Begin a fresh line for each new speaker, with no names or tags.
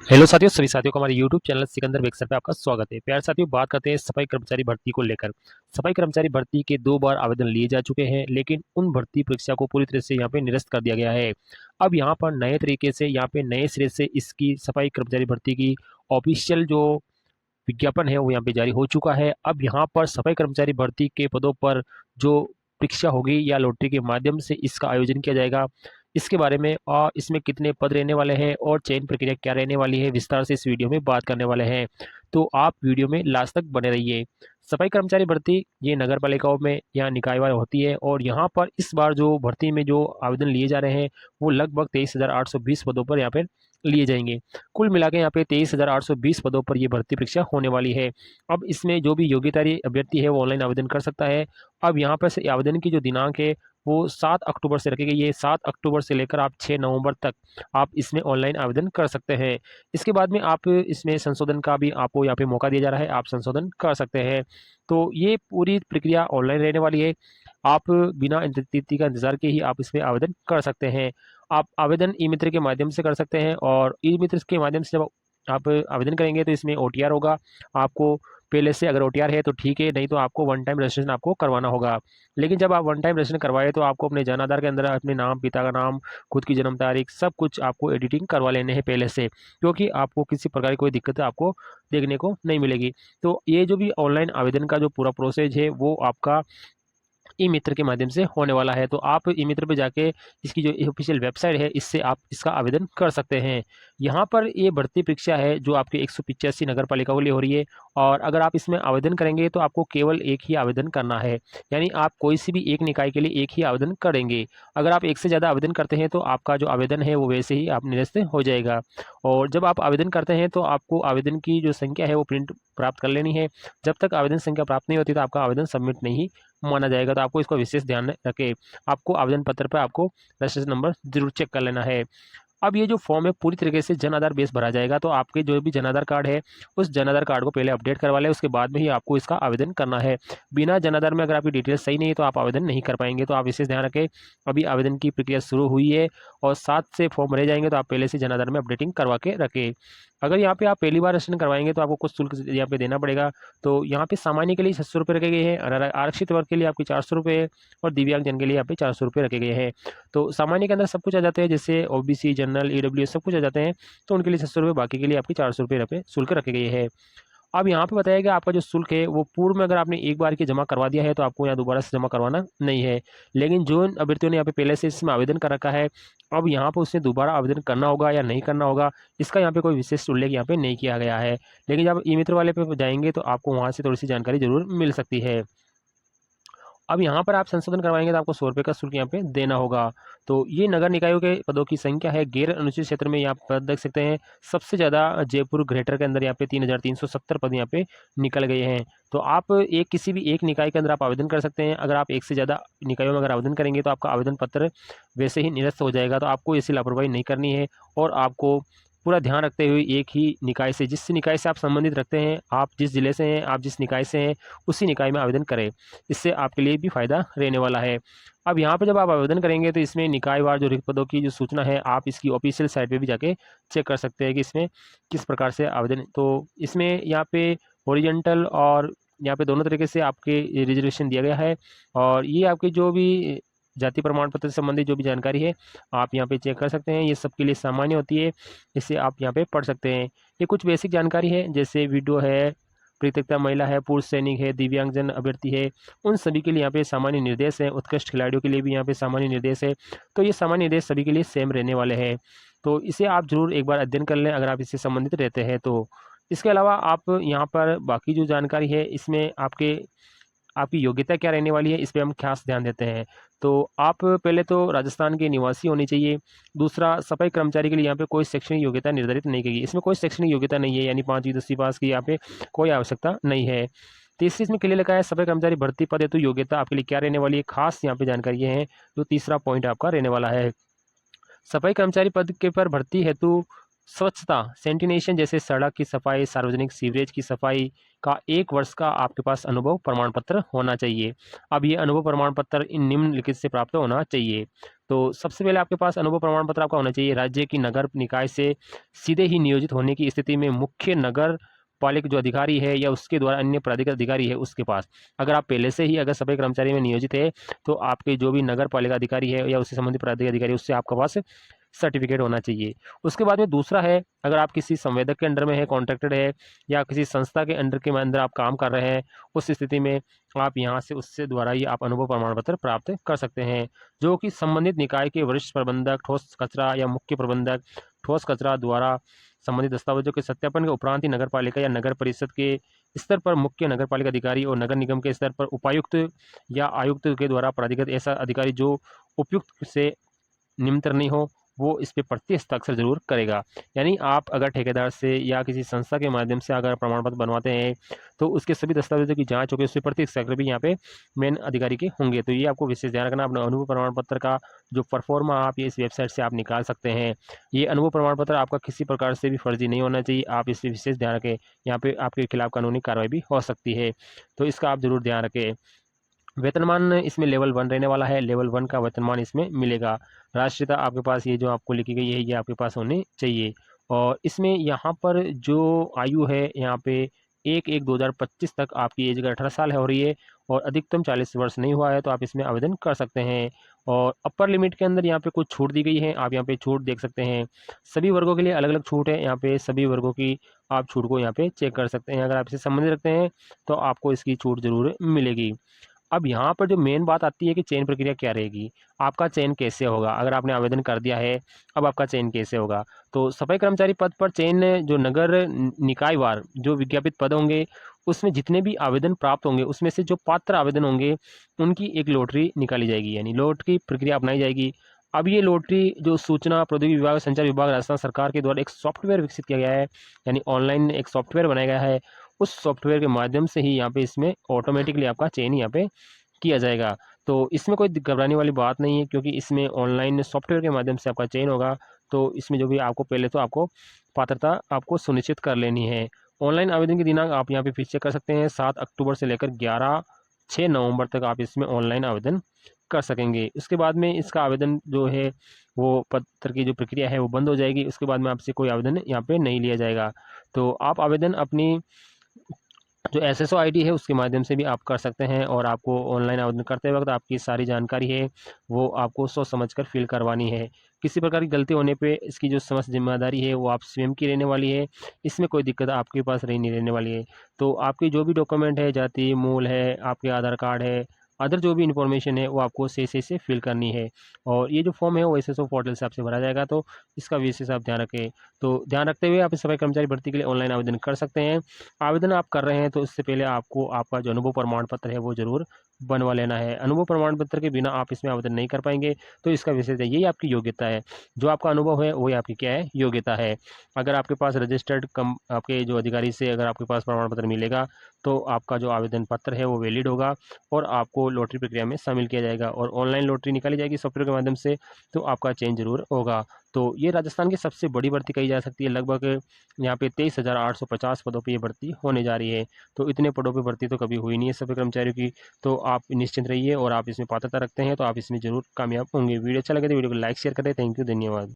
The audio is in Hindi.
हेलो साथियों, सभी साथियों को हमारे यूट्यूब चैनल सिकंदर बेक्सर पे आपका स्वागत है। प्यारे साथियों, बात करते हैं सफाई कर्मचारी भर्ती को लेकर। सफाई कर्मचारी भर्ती के 2 बार आवेदन लिए जा चुके हैं, लेकिन उन भर्ती परीक्षा को पूरी तरह से यहाँ पे निरस्त कर दिया गया है। अब यहाँ पर नए तरीके से यहाँ पे नए सिरे से इसकी सफाई कर्मचारी भर्ती की ऑफिशियल जो विज्ञापन है वो यहाँ पे जारी हो चुका है। अब यहाँ पर सफाई कर्मचारी भर्ती के पदों पर जो परीक्षा होगी या लॉटरी के माध्यम से इसका आयोजन किया जाएगा, इसके बारे में और इसमें कितने पद रहने वाले हैं और चयन प्रक्रिया क्या रहने वाली है, विस्तार से इस वीडियो में बात करने वाले हैं। तो आप वीडियो में लास्ट तक बने रहिए। सफाई कर्मचारी भर्ती ये नगर पालिकाओं में या निकायवार होती है और यहाँ पर इस बार जो भर्ती में जो आवेदन लिए जा रहे हैं वो लगभग 23,820 पदों पर यहाँ पर लिए जाएंगे। कुल मिला के यहाँ पे 23,820 पदों पर ये भर्ती परीक्षा होने वाली है। अब इसमें जो भी योग्यतारी अभ्यर्थी है वो ऑनलाइन आवेदन कर सकता है। अब यहाँ पर से आवेदन की जो दिनांक है वो 7 अक्टूबर से रखी गई है। 7 अक्टूबर से लेकर आप 6 नवंबर तक आप इसमें ऑनलाइन आवेदन कर सकते हैं। इसके बाद में आप इसमें संशोधन का भी आपको यहाँ पे मौका दिया जा रहा है, आप संशोधन कर सकते हैं। तो ये पूरी प्रक्रिया ऑनलाइन रहने वाली है। आप बिना तिथि का इंतजार के ही आप इसमें आवेदन कर सकते हैं। आप आवेदन ई मित्र के माध्यम से कर सकते हैं और ई मित्र के माध्यम से जब आप आवेदन करेंगे तो इसमें ओटीआर होगा। आपको पहले से अगर ओटीआर है तो ठीक है, नहीं तो आपको वन टाइम रजिस्ट्रेशन आपको करवाना होगा। लेकिन जब आप वन टाइम रजिस्ट्रेशन करवाए तो आपको अपने जन आधार के अंदर अपने नाम, पिता का नाम, खुद की जन्म तारीख सब कुछ आपको एडिटिंग करवा लेने हैं पहले से, क्योंकि आपको किसी प्रकार की कोई दिक्कत आपको देखने को नहीं मिलेगी। तो ये जो भी ऑनलाइन आवेदन का जो पूरा प्रोसेस है वो आपका ई मित्र के माध्यम से होने वाला है। तो आप ई मित्र पे जाके इसकी जो ऑफिशियल वेबसाइट है इससे आप इसका आवेदन कर सकते हैं। यहाँ पर ये भर्ती परीक्षा है जो आपके 185 नगर पालिकाओं के लिए हो रही है और अगर आप इसमें आवेदन करेंगे तो आपको केवल एक ही आवेदन करना है। यानी आप कोई सी भी एक निकाय के लिए एक ही आवेदन करेंगे। अगर आप एक से ज़्यादा आवेदन करते हैं तो आपका जो आवेदन है वो वैसे ही आप निरस्त हो जाएगा। और जब आप आवेदन करते हैं तो आपको आवेदन की जो संख्या है वो प्रिंट प्राप्त कर लेनी है। जब तक आवेदन संख्या प्राप्त नहीं होती तो आपका आवेदन सबमिट नहीं माना जाएगा। तो आपको इसको विशेष ध्यान रखें। आपको आवेदन पत्र पर आपको रजिस्ट्रेशन नंबर जरूर चेक कर लेना है। अब ये जो फॉर्म है पूरी तरीके से जन आधार बेस भरा जाएगा। तो आपके जो भी जन आधार कार्ड है उस जन आधार कार्ड को पहले अपडेट करवा लें, उसके बाद में ही आपको इसका आवेदन करना है। बिना जन आधार में अगर आपकी डिटेल्स सही नहीं है तो आप आवेदन नहीं कर पाएंगे। तो आप विशेष ध्यान रखें। अभी आवेदन की प्रक्रिया शुरू हुई है और 7 से फॉर्म रह जाएंगे तो आप पहले से जन आधार में अपडेटिंग करवा के रखें। अगर यहाँ पे आप पहली बार रजिस्ट्रेशन करवाएंगे तो आपको कुछ शुल्क यहाँ पे देना पड़ेगा। तो यहाँ पे सामान्य के लिए 600 रुपये रखे गए हैं, आरक्षित वर्ग के लिए आपके 400 रुपये है और दिव्यांग जन के लिए यहाँ पे 400 रुपये रखे गए हैं। तो सामान्य के अंदर सब कुछ आ जाते हैं, जैसे ओबीसी, जनरल, ईडब्ल्यू सब कुछ आ जाते हैं। तो उनके लिए 600 रुपये, बाकी के लिए आपके 400 रुपये शुल्क रखे गए हैं। अब यहाँ पे बताया गया आपका जो शुल्क है वो पूर्व में अगर आपने एक बार की जमा करवा दिया है तो आपको यहाँ दोबारा से जमा करवाना नहीं है। लेकिन जो अभ्यर्थियों ने यहाँ पे पहले से इसमें आवेदन कर रखा है, अब यहाँ पर उसने दोबारा आवेदन करना होगा या नहीं करना होगा, इसका यहाँ पे कोई विशेष उल्लेख यहाँ पे नहीं किया गया है। लेकिन जब ई मित्र वाले पे जाएंगे तो आपको वहाँ से थोड़ी सी जानकारी जरूर मिल सकती है। अब यहाँ पर आप संशोधन करवाएंगे तो आपको 100 रुपये का शुल्क यहाँ पे देना होगा। तो ये नगर निकायों के पदों की संख्या है। गैर अनुसूचित क्षेत्र में यहाँ पर देख सकते हैं सबसे ज़्यादा जयपुर ग्रेटर के अंदर यहाँ पे 3,370 पद यहाँ पे निकल गए हैं। तो आप एक किसी भी एक निकाय के अंदर आप आवेदन कर सकते हैं। अगर आप एक से ज़्यादा निकायों में अगर आवेदन करेंगे तो आपका आवेदन पत्र वैसे ही निरस्त हो जाएगा। तो आपको ऐसी लापरवाही नहीं करनी है और आपको पूरा ध्यान रखते हुए एक ही निकाय से, जिस निकाय से आप संबंधित रखते हैं, आप जिस जिले से हैं, आप जिस निकाय से हैं, उसी निकाय में आवेदन करें। इससे आपके लिए भी फायदा रहने वाला है। अब यहाँ पे जब आप आवेदन करेंगे तो इसमें निकायवार जो रिक्त पदों की जो सूचना है आप इसकी ऑफिशियल साइट पे भी जाके चेक कर सकते हैं कि इसमें किस प्रकार से आवेदन। तो इसमें यहाँ पे हॉरिजॉन्टल और यहाँ पे दोनों तरीके से आपके रिजर्वेशन दिया गया है। और ये आपके जो भी जाति प्रमाण पत्र से संबंधित जो भी जानकारी है आप यहाँ पे चेक कर सकते हैं। ये सबके लिए सामान्य होती है, इससे आप यहाँ पे पढ़ सकते हैं। ये कुछ बेसिक जानकारी है, जैसे वीडियो है, परित्यक्ता महिला है, पुरुष सैनिक है, दिव्यांगजन अभ्यर्थी है, उन सभी के लिए यहाँ पे सामान्य निर्देश है। उत्कृष्ट खिलाड़ियों के लिए भी यहाँ पे सामान्य निर्देश है। तो ये सामान्य निर्देश सभी के लिए सेम रहने वाले हैं। तो इसे आप जरूर एक बार अध्ययन कर लें अगर आप इससे संबंधित रहते हैं तो। इसके अलावा आप यहाँ पर बाकी जो जानकारी है इसमें आपकी योग्यता क्या रहने वाली है इस पर हम खास ध्यान देते हैं। तो आप पहले तो राजस्थान के निवासी होनी चाहिए। दूसरा, सफाई कर्मचारी के लिए यहाँ पे कोई शैक्षणिक योग्यता निर्धारित नहीं की गई, इसमें कोई शैक्षणिक योग्यता नहीं है, यानी 5वीं 10वीं पास की यहाँ पे कोई आवश्यकता नहीं है। तीसरी इसमें क्लियर लिखा है सफाई कर्मचारी भर्ती पद हेतु योग्यता आपके लिए क्या रहने वाली है, खास यहाँ पे जानकारी ये है। जो तीसरा पॉइंट आपका रहने वाला है, सफाई कर्मचारी पद के पर भर्ती हेतु स्वच्छता सैनिटेशन जैसे सड़क की सफाई, सार्वजनिक सीवरेज की सफाई का 1 वर्ष का आपके पास अनुभव प्रमाण पत्र होना चाहिए। अब ये अनुभव प्रमाण पत्र इन निम्नलिखित से प्राप्त होना चाहिए। तो सबसे पहले आपके पास अनुभव प्रमाण पत्र आपका होना चाहिए। राज्य की नगर निकाय से सीधे ही नियोजित होने की स्थिति में मुख्य नगर पालिक जो अधिकारी है या उसके द्वारा अन्य प्राधिकृत अधिकारी है उसके पास, अगर आप पहले से ही अगर सफाई कर्मचारी में नियोजित है तो आपके जो भी नगर पालिका अधिकारी है या उससे संबंधित प्राधिकृत अधिकारी उससे आपके पास सर्टिफिकेट होना चाहिए। उसके बाद में दूसरा है, अगर आप किसी संवेदक के अंडर में है, कॉन्ट्रैक्टेड है या किसी संस्था के अंदर आप काम कर रहे हैं, उस स्थिति में आप यहाँ से उससे द्वारा ही आप अनुभव प्रमाण पत्र प्राप्त कर सकते हैं, जो कि संबंधित निकाय के वरिष्ठ प्रबंधक ठोस कचरा या मुख्य प्रबंधक ठोस कचरा द्वारा संबंधित दस्तावेजों के सत्यापन के उपरांत ही नगर पालिका या नगर परिषद के स्तर पर मुख्य नगर पालिका अधिकारी और नगर निगम के स्तर पर उपायुक्त या आयुक्त के द्वारा प्राधिकृत ऐसा अधिकारी जो उपयुक्त से निमंत्रण नहीं हो, वो इस पे प्रति हस्ताक्षर जरूर करेगा। यानी आप अगर ठेकेदार से या किसी संस्था के माध्यम से अगर प्रमाण पत्र बनवाते हैं तो उसके सभी दस्तावेजों की जांच होगी, उससे प्रति हस्ताक्षर भी यहाँ पे मेन अधिकारी के होंगे। तो ये आपको विशेष ध्यान रखना। अपना अनुभव प्रमाण पत्र का जो परफॉर्मा आप ये इस वेबसाइट से आप निकाल सकते हैं। ये अनुभव प्रमाण पत्र आपका किसी प्रकार से भी फर्जी नहीं होना चाहिए, आप इससे विशेष ध्यान रखें। यहाँ पे आपके खिलाफ कानूनी कार्रवाई भी हो सकती है, तो इसका आप जरूर ध्यान रखें। वेतनमान इसमें लेवल 1 रहने वाला है, लेवल 1 का वेतनमान इसमें मिलेगा। राष्ट्रीयता आपके पास ये जो आपको लिखी गई है ये आपके पास होनी चाहिए। और इसमें यहाँ पर जो आयु है यहाँ पे 1/1/2025 तक आपकी एज अगर 18 साल है हो रही है और अधिकतम 40 वर्ष नहीं हुआ है तो आप इसमें आवेदन कर सकते हैं। और अपर लिमिट के अंदर यहाँ पे कुछ छूट दी गई है, आप यहाँ पे छूट देख सकते हैं। सभी वर्गों के लिए अलग अलग छूट है, यहाँ पे सभी वर्गों की आप छूट को यहाँ पे चेक कर सकते हैं। अगर आप इसे संबंधित रखते हैं तो आपको इसकी छूट जरूर मिलेगी। अब यहाँ पर जो मेन बात आती है कि चयन प्रक्रिया क्या रहेगी, आपका चयन कैसे होगा। अगर आपने आवेदन कर दिया है, अब आपका चयन कैसे होगा। तो सफाई कर्मचारी पद पर चयन जो नगर निकायवार जो विज्ञापित पद होंगे उसमें जितने भी आवेदन प्राप्त होंगे उसमें से जो पात्र आवेदन होंगे उनकी एक लॉटरी निकाली जाएगी, यानी लॉटरी प्रक्रिया अपनाई जाएगी। अब ये लॉटरी जो सूचना प्रौद्योगिकी विभाग संचार विभाग राजस्थान सरकार के द्वारा एक सॉफ्टवेयर विकसित किया गया है, यानी ऑनलाइन एक सॉफ्टवेयर बनाया गया है, उस सॉफ्टवेयर के माध्यम से ही यहाँ पे इसमें ऑटोमेटिकली आपका चयन यहाँ पे किया जाएगा। तो इसमें कोई घबराने वाली बात नहीं है, क्योंकि इसमें ऑनलाइन सॉफ्टवेयर के माध्यम से आपका चयन होगा। तो इसमें जो भी आपको पहले तो आपको पात्रता आपको सुनिश्चित कर लेनी है। ऑनलाइन आवेदन की दिनांक आप यहाँ पे फिर चेक कर सकते हैं, 7 अक्टूबर से लेकर 6 नवंबर तक आप इसमें ऑनलाइन आवेदन कर सकेंगे। उसके बाद में इसका आवेदन जो है वो पत्र की जो प्रक्रिया है वो बंद हो जाएगी। उसके बाद में आपसे कोई आवेदन यहाँ पे नहीं लिया जाएगा। तो आप आवेदन अपनी जो एसएसओ आईडी है उसके माध्यम से भी आप कर सकते हैं, और आपको ऑनलाइन आवेदन करते वक्त आपकी सारी जानकारी है वो आपको सोच समझ कर फिल करवानी है। किसी प्रकार की गलती होने पे इसकी जो समस्त जिम्मेदारी है वो आप स्वयं की रहने वाली है, इसमें कोई दिक्कत आपके पास नहीं रहने वाली है। तो आपके जो भी डॉक्यूमेंट है, जाति मूल है, आपके आधार कार्ड है, अदर जो भी इन्फॉर्मेशन है वो आपको सही से फिल करनी है। और ये जो फॉर्म है वो एसएसओ पोर्टल से आपसे भरा जाएगा, तो इसका विशेष आप ध्यान रखें। तो ध्यान रखते हुए आप इस सफाई कर्मचारी भर्ती के लिए ऑनलाइन आवेदन कर सकते हैं। आवेदन आप कर रहे हैं तो इससे पहले आपको आपका जो अनुभव प्रमाण पत्र है वो जरूर बनवा लेना है। अनुभव प्रमाण पत्र के बिना आप इसमें आवेदन नहीं कर पाएंगे, तो इसका विशेष यही आपकी योग्यता है। जो आपका अनुभव है वही आपकी क्या है, योग्यता है। अगर आपके पास रजिस्टर्ड कम आपके जो अधिकारी से अगर आपके पास प्रमाण पत्र मिलेगा तो आपका जो आवेदन पत्र है वो वैलिड होगा और आपको लॉटरी प्रक्रिया में शामिल किया जाएगा, और ऑनलाइन लॉटरी निकाली जाएगी सॉफ्टवेयर के माध्यम से, तो आपका चयन जरूर होगा। तो ये राजस्थान की सबसे बड़ी भर्ती कही जा सकती है। लगभग यहाँ पे 23,850 पदों पे ये भर्ती होने जा रही है। तो इतने पदों पे भर्ती तो कभी हुई नहीं है सफाई कर्मचारियों की। तो आप निश्चिंत रहिए, और आप इसमें पात्रता रखते हैं तो आप इसमें जरूर कामयाब होंगे। वीडियो अच्छा लगे तो वीडियो को लाइक शेयर करें। थैंक यू, धन्यवाद।